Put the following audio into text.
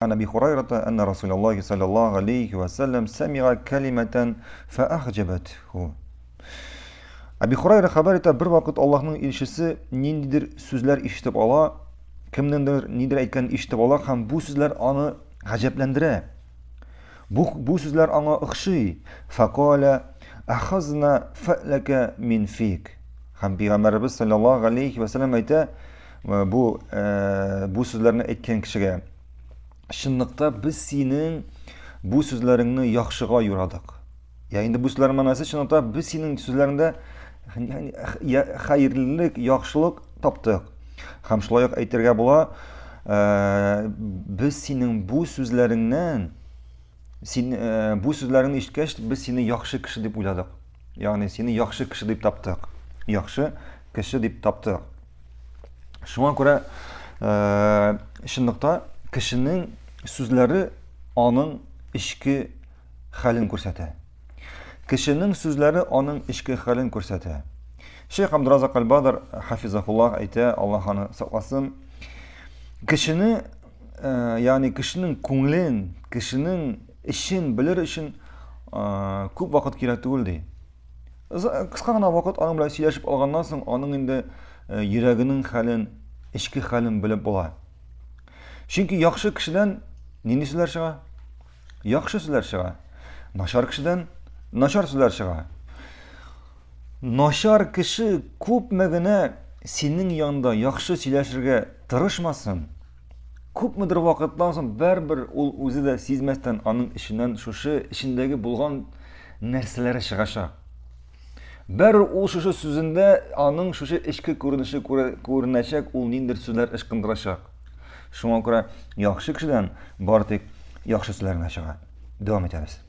عن أبي هريرة أن رسول الله صلى الله عليه وسلم سمع كلمة فأعجبته. Abi Hurayra haber ita bir vakit Allah'ın elçisi nindidir sözler işitip ala, kimdendir nidir aytgan işitip ala, ham bu sözler onu gajablandire. Bu sözler ona ıxşıy. Faqala ahazna fa'laka min fik. Ham Peygamberimiz sallallahu aleyhi ve sellem ayta bu sözlerini aytgan kishiga Şınlıqta biz senin bu sözlerini yaxşığa yoradık. Ya indi bu sözlerin manası şınlıqta biz senin sözlerinde hayırlılık, yaxşılık taptık. Ham şulayaq aytırga bola, biz senin bu sözlerinden bu sözlerini işitkeç biz seni yaxşı kişi dep uyladık. Yani seni yaxşı kişi dep taptık. Yaxşı kişi dep taptık. Şuna göre şınlıqta kişinin sözleri onun işki halini ko'rsatadi. Kişinin sözleri onun işki halini ko'rsatadi. Şeyh Abdurazak al-Badr hafizahullah ayta, Allah onu saqlasin. Kişini yani kişinin ko'nglin, kişinin işin bilir için ko'p vaqt kerak değil deydi. Qisqagina vaqt onun bilan сөйләшеп algandan so'ng onun endi yuragining halin, ishki halin bilib bo'ladi. Çünkü yaxşı kişiden nini sözler çığa? Yaxşı sözler çığa. Naşar kişiden naşar sözler çığa. Naşar kişi köpmegine senin yanında yaxşı söyleşirge tırışmasın. Köpmüdür vakıttan soň bärber ol özü de sezmesden anın işinden şuşu işindeki bulgan nerselere çıgaşak. Bärber ol şuşu sözünde anın şuşu işki görünüşek ol nindir sözler ışkındıraşak. Şuna göre yaxşı kişiden bartek yaxşı sözlerini aşağı. Devam ederiz.